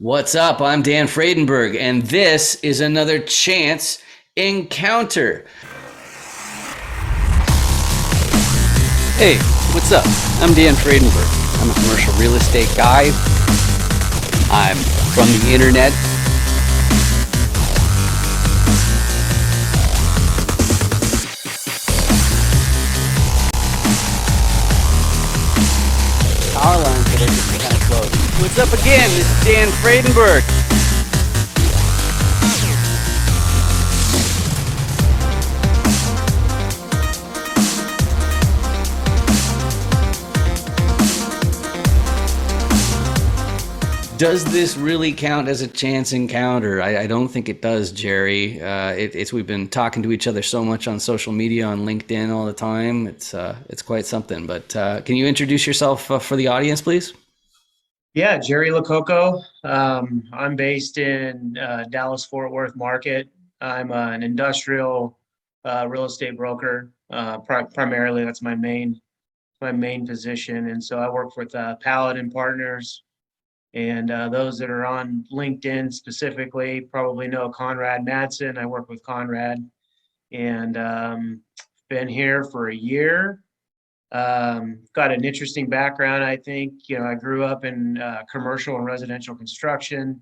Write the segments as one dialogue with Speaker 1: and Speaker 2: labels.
Speaker 1: What's up? I'm Dan Fredenberg, and this is another Chance Encounter. Hey, what's up? I'm Dan Fredenberg. I'm a commercial real estate guy. I'm from the internet. Power lines that are just kind of close. What's up again? This is Dan Fredenberg. Does this really count as a chance encounter? I don't think it does, Geri. We've been talking to each other so much on social media, on LinkedIn all the time. It's quite something. But can you introduce yourself for the audience, please?
Speaker 2: Yeah, Jerry LoCoco. I'm based in Dallas-Fort Worth market. I'm an industrial real estate broker. Primarily, that's my main position. And so I work with Paladin Partners. And those that are on LinkedIn specifically probably know Conrad Madsen. I work with Conrad, and been here for a year. Got an interesting background, I think. I grew up in commercial and residential construction,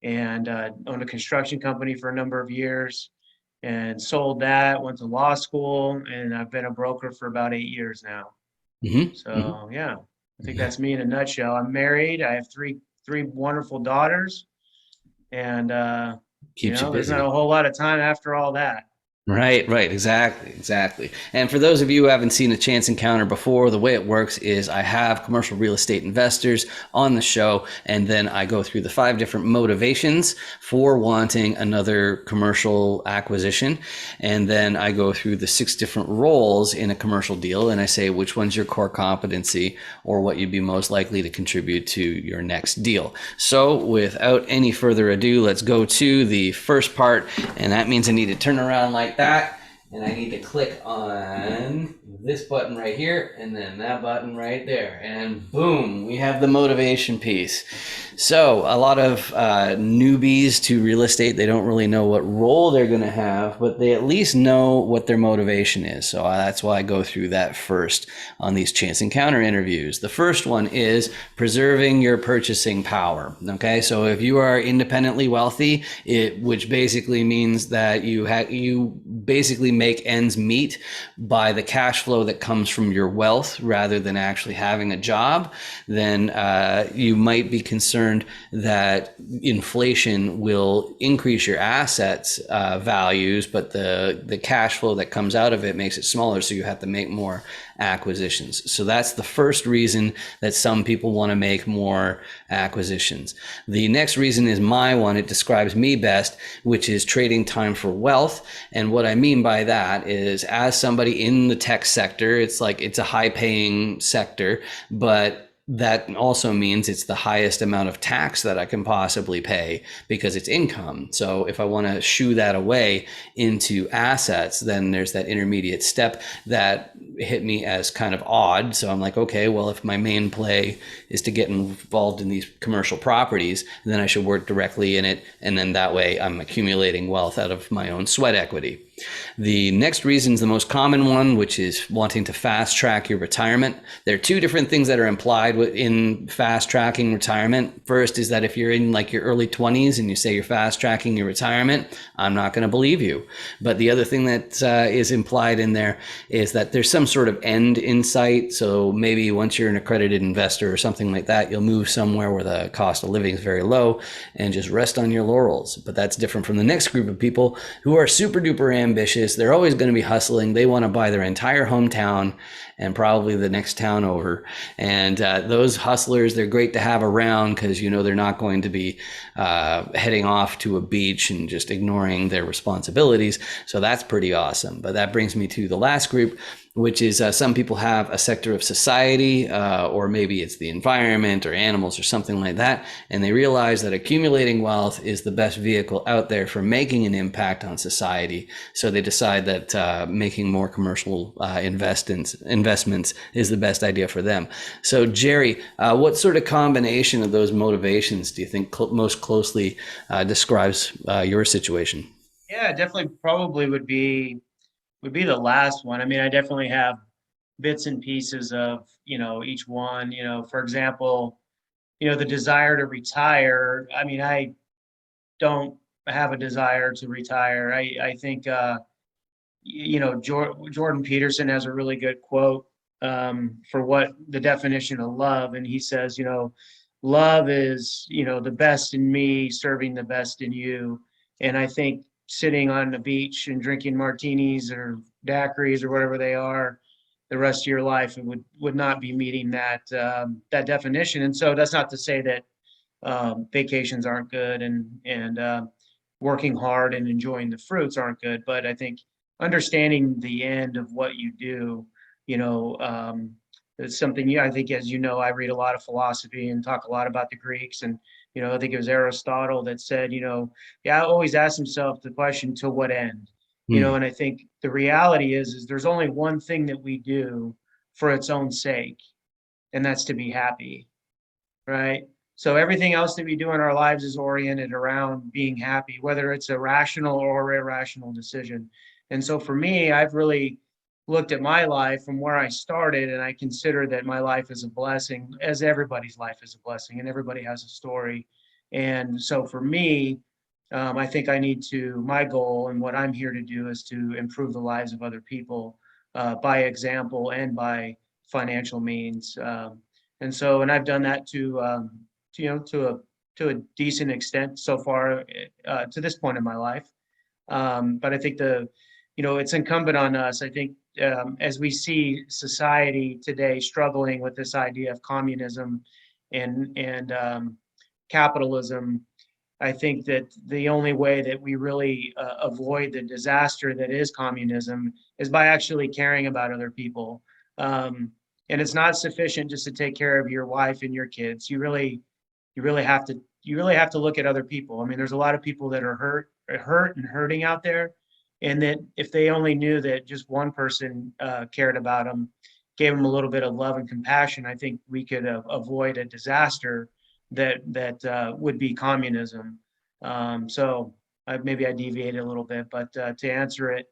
Speaker 2: and owned a construction company for a number of years, and sold that. Went to law school, and I've been a broker for about 8 years now. So yeah, I think that's me in a nutshell. I'm married. I have three wonderful daughters, and
Speaker 1: Keeps you
Speaker 2: there's
Speaker 1: busy.
Speaker 2: not a whole lot of time after all that.
Speaker 1: Right, exactly. And for those of you who haven't seen a chance encounter before, the way it works is I have commercial real estate investors on the show, and then I go through the 5 different motivations for wanting another commercial acquisition. And then I go through the 6 different roles in a commercial deal, and I say which one's your core competency or what you'd be most likely to contribute to your next deal. So without any further ado, let's go to the first part, and that means I need to turn around like that, and I need to click on this button right here and then that button right there, and boom, we have the motivation piece. So a lot of newbies to real estate, they don't really know what role they're going to have, but they at least know what their motivation is. So that's why I go through that first on these chance encounter interviews. The first one is preserving your purchasing power. Okay, so if you are independently wealthy, which basically means that you basically make ends meet by the cash flow that comes from your wealth rather than actually having a job, then you might be concerned that inflation will increase your assets values, but the cash flow that comes out of it makes it smaller, so you have to make more acquisitions. So that's the first reason that some people want to make more acquisitions. The next reason is my one. It describes me best, which is trading time for wealth. And what I mean by that is, as somebody in the tech sector, it's a high paying sector, but that also means it's the highest amount of tax that I can possibly pay because it's income. So if I want to shoo that away into assets, then there's that intermediate step that hit me as kind of odd. So I'm like, okay, well, if my main play is to get involved in these commercial properties, then I should work directly in it. And then that way I'm accumulating wealth out of my own sweat equity. The next reason is the most common one, which is wanting to fast track your retirement. There are 2 different things that are implied in fast tracking retirement. First is that if you're in like your early 20s and you say you're fast tracking your retirement, I'm not going to believe you. But the other thing that is implied in there is that there's some sort of end in sight. So maybe once you're an accredited investor or something like that, you'll move somewhere where the cost of living is very low and just rest on your laurels. But that's different from the next group of people who are super duper ambitious. They're always going to be hustling. They want to buy their entire hometown and probably the next town over. And those hustlers, they're great to have around because, they're not going to be heading off to a beach and just ignoring their responsibilities. So that's pretty awesome. But that brings me to the last group, which is some people have a sector of society, or maybe it's the environment or animals or something like that, and they realize that accumulating wealth is the best vehicle out there for making an impact on society. So they decide that making more commercial investments is the best idea for them. So Geri, what sort of combination of those motivations do you think most closely describes your situation?
Speaker 2: Yeah, definitely probably would be the last one. I mean, I definitely have bits and pieces of, each one. For example, the desire to retire. I mean, I don't have a desire to retire. I think Jordan Peterson has a really good quote for what the definition of love, and he says, love is the best in me serving the best in you. And I think sitting on the beach and drinking martinis or daiquiris or whatever they are the rest of your life, it would not be meeting that definition. And so that's not to say that vacations aren't good, and working hard and enjoying the fruits aren't good. But I think understanding the end of what you do, you know, it's something. I think, as you know, I read a lot of philosophy and talk a lot about the Greeks, and I think it was Aristotle that said, yeah, always ask himself the question, to what end?
Speaker 1: Hmm.
Speaker 2: And I think the reality is there's only one thing that we do for its own sake, and that's to be happy, right? So everything else that we do in our lives is oriented around being happy, whether it's a rational or irrational decision. And so for me, I've really looked at my life from where I started, and I consider that my life is a blessing, as everybody's life is a blessing, and everybody has a story. And so for me, I think my goal and what I'm here to do is to improve the lives of other people by example and by financial means. And I've done that to a decent extent so far to this point in my life. But I think it's incumbent on us. I think as we see society today struggling with this idea of communism and capitalism, I think that the only way that we really avoid the disaster that is communism is by actually caring about other people. Um, and it's not sufficient just to take care of your wife and your kids. You really have to look at other people. I mean, there's a lot of people that are hurt and hurting out there, and that if they only knew that just one person cared about them, gave them a little bit of love and compassion, I think we could avoid a disaster that would be communism. Maybe I deviated a little bit, but to answer it,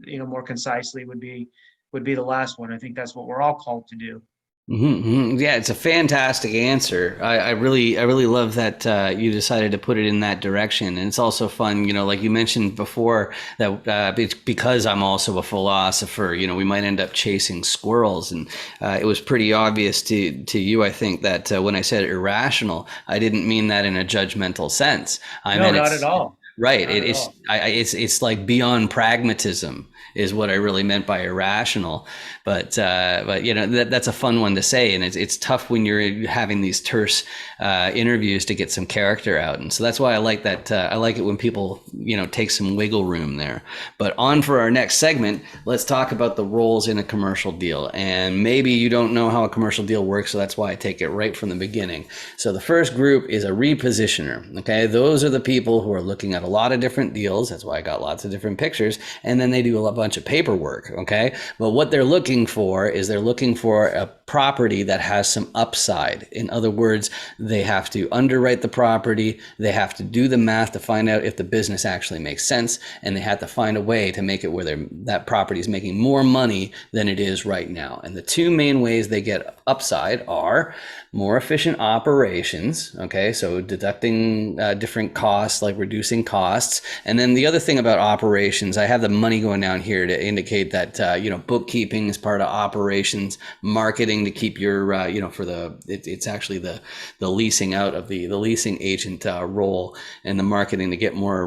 Speaker 2: more concisely would be the last one. I think that's what we're all called to do.
Speaker 1: Yeah, it's a fantastic answer. I really love that you decided to put it in that direction, and it's also fun. Like you mentioned before, that it's because I'm also a philosopher. We might end up chasing squirrels, and it was pretty obvious to you, I think, that when I said irrational, I didn't mean that in a judgmental sense. I
Speaker 2: No,
Speaker 1: meant
Speaker 2: not at
Speaker 1: it's
Speaker 2: all.
Speaker 1: right.
Speaker 2: Not at all.
Speaker 1: It's like beyond pragmatism is what I really meant by irrational. But that's a fun one to say, and it's tough when you're having these terse interviews to get some character out, and so that's why I like that. I like it when people take some wiggle room there. But on for our next segment, let's talk about the roles in a commercial deal. And maybe you don't know how a commercial deal works, so that's why I take it right from the beginning. So the first group is a repositioner. Okay, those are the people who are looking at a lot of different deals. That's why I got lots of different pictures, and then they do a bunch of paperwork. Okay, but what they're looking for is they're looking for a property that has some upside. In other words, they have to underwrite the property, they have to do the math to find out if the business actually makes sense, and they have to find a way to make it where that property is making more money than it is right now. And the two main ways they get upside are more efficient operations, okay, so deducting different costs, like reducing costs. And then the other thing about operations, I have the money going down here to indicate that bookkeeping is part of operations, marketing to keep your it's actually the leasing out of the leasing agent role, and the marketing to get more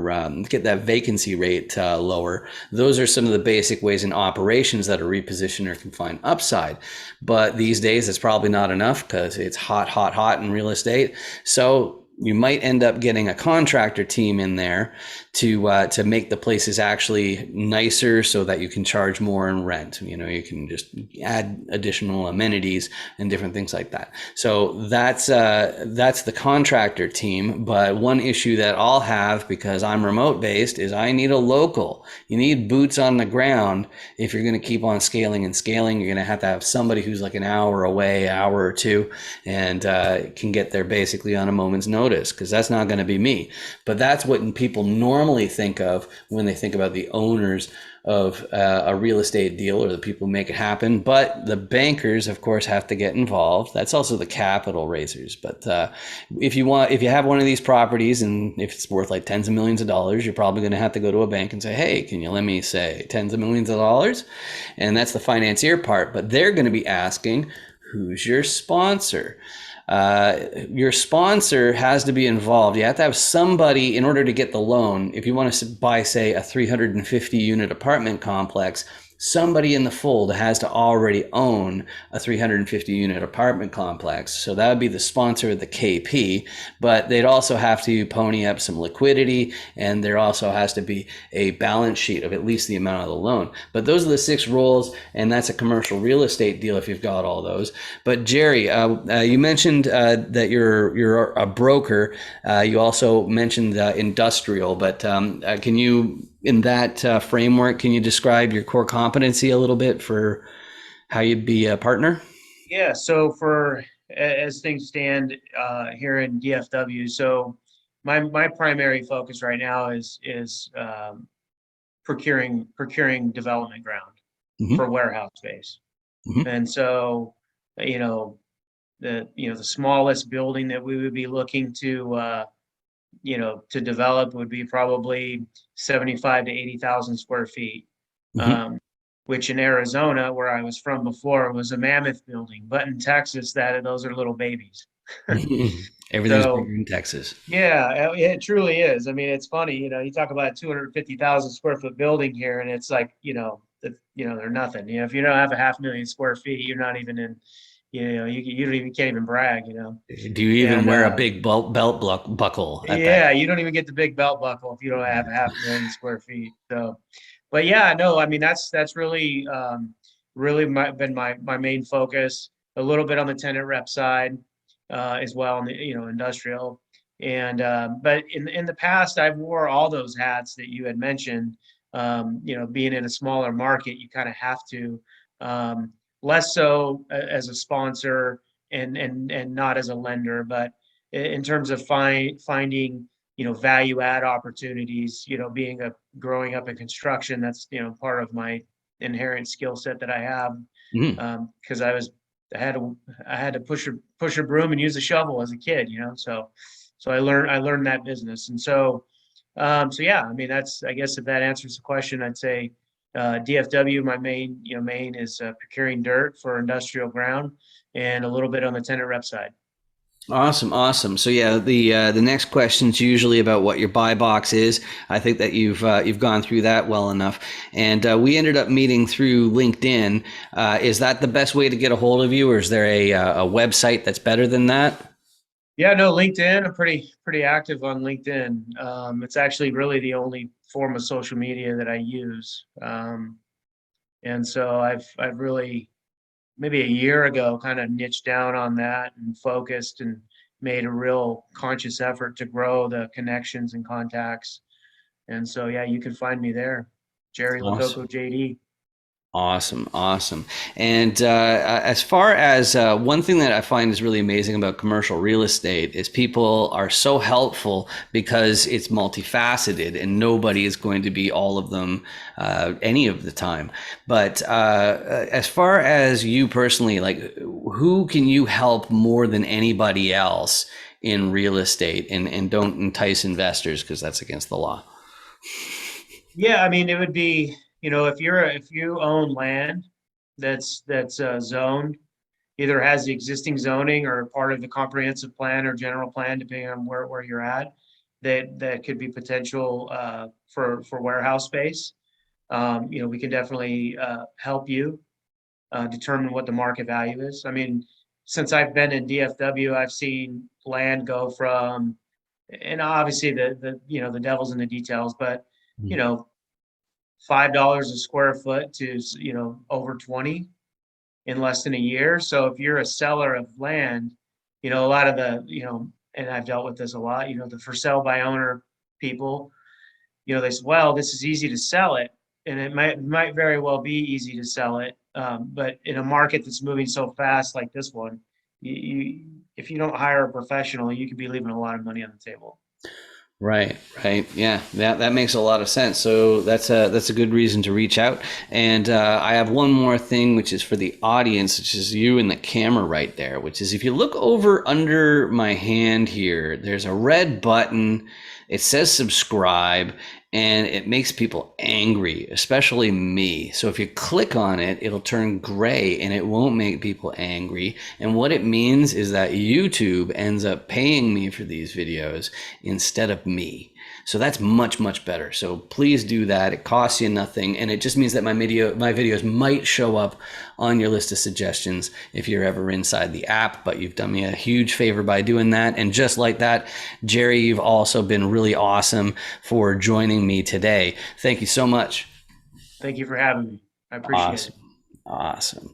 Speaker 1: get that vacancy rate lower. Those are some of the basic ways in operations that a repositioner can find upside. But these days it's probably not enough because it's hot in real estate. So You might end up getting a contractor team in there to make the places actually nicer so that you can charge more in rent. You know, you can just add additional amenities and different things like that. So that's the contractor team. But one issue that I'll have, because I'm remote based, is I need a local. You need boots on the ground. If you're going to keep on scaling and scaling, you're going to have somebody who's like an hour away, hour or two, and can get there basically on a moment's notice, because that's not going to be me. But that's what people normally think of when they think about the owners of a real estate deal, or the people who make it happen. But the bankers, of course, have to get involved. That's also the capital raisers. But if you have one of these properties, and if it's worth like tens of millions of dollars, you're probably going to have to go to a bank and say, hey, can you lend me, say, tens of millions of dollars? And that's the financier part. But they're going to be asking, who's your sponsor? Your sponsor has to be involved. You have to have somebody in order to get the loan. If you want to buy, say, a 350 unit apartment complex, somebody in the fold has to already own a 350 unit apartment complex. So that would be the sponsor of the KP, but they'd also have to pony up some liquidity, and there also has to be a balance sheet of at least the amount of the loan. But those are the 6 roles, and that's a commercial real estate deal if you've got all those. But Geri, you mentioned that you're a broker. You also mentioned industrial, but can you, in that framework, can you describe your core competency a little bit for how you'd be a partner?
Speaker 2: Yeah, so as things stand here in DFW, so my primary focus right now is procuring development ground for
Speaker 1: Mm-hmm.
Speaker 2: warehouse space.
Speaker 1: Mm-hmm.
Speaker 2: And so, you know, the smallest building that we would be looking to develop would be probably 75 to 80,000 square feet.
Speaker 1: Mm-hmm.
Speaker 2: Um, which in Arizona, where I was from before, was a mammoth building. But in Texas, those are little babies.
Speaker 1: Mm-hmm. Everything's
Speaker 2: So
Speaker 1: bigger in Texas.
Speaker 2: yeah, it truly is. I mean, it's funny, you talk about a 250,000 square foot building here, and it's like, they're nothing. If you don't have a 500,000 square feet, you're not even in, you don't even can't even brag.
Speaker 1: Do you even
Speaker 2: And
Speaker 1: wear a big buckle at that?
Speaker 2: yeah, you don't even get the big belt buckle if you don't have a 500,000 square feet. So, but yeah, no, I mean that's really been my main focus. A little bit on the tenant rep side as well, in the industrial. And but in the past, I've wore all those hats that you had mentioned. Being in a smaller market, you kind of have to, less so as a sponsor and not as a lender, but in terms of finding value add opportunities, being growing up in construction, that's part of my inherent skill set that I have,
Speaker 1: Mm-hmm.
Speaker 2: because I had to push a broom and use a shovel as a kid, so I learned that business. And so yeah, I mean, that's, I guess, if that answers the question, I'd say DFW, my main is procuring dirt for industrial ground, and a little bit on the tenant rep side.
Speaker 1: Awesome, awesome. So yeah, the next question is usually about what your buy box is. I think that you've gone through that well enough, and we ended up meeting through LinkedIn. Is that the best way to get a hold of you, or is there a website that's better than that?
Speaker 2: Yeah, no, LinkedIn. I'm pretty active on LinkedIn. It's actually really the only form of social media that I use. And so I've really, maybe a year ago, kind of niched down on that and focused and made a real conscious effort to grow the connections and contacts. And so yeah, you can find me there, Jerry LoCoco
Speaker 1: Awesome.
Speaker 2: JD.
Speaker 1: Awesome, awesome. And as far as one thing that I find is really amazing about commercial real estate is people are so helpful because it's multifaceted, and nobody is going to be all of them any of the time. But as far as you personally, like, who can you help more than anybody else in real estate? And don't entice investors, because that's against the law.
Speaker 2: Yeah, I mean, it would be, if you own land that's zoned, either has the existing zoning or part of the comprehensive plan or general plan, depending on where you're at, that could be potential for warehouse space. We can definitely help you determine what the market value is. I mean, since I've been in DFW, I've seen land go from and obviously the devil's in the details, but you know, $5 a square foot to over 20 in less than a year. So if you're a seller of land, a lot of and I've dealt with this a lot, the for sale by owner people, they say, well, this is easy to sell it. And it might very well be easy to sell it. But in a market that's moving so fast like this one, if you don't hire a professional, you could be leaving a lot of money on the table.
Speaker 1: Right, right. Yeah, that makes a lot of sense. So that's a good reason to reach out. And I have one more thing, which is for the audience, which is you and the camera right there, which is if you look over under my hand here, there's a red button. It says subscribe, and it makes people angry, especially me. So if you click on it, it'll turn gray and it won't make people angry. And what it means is that YouTube ends up paying me for these videos instead of me. So that's much, much better. So please do that. It costs you nothing. And it just means that my videos might show up on your list of suggestions if you're ever inside the app, but you've done me a huge favor by doing that. And just like that, Geri, you've also been really awesome for joining me today. Thank you so much.
Speaker 2: Thank you for having me. I appreciate it.
Speaker 1: Awesome. Awesome.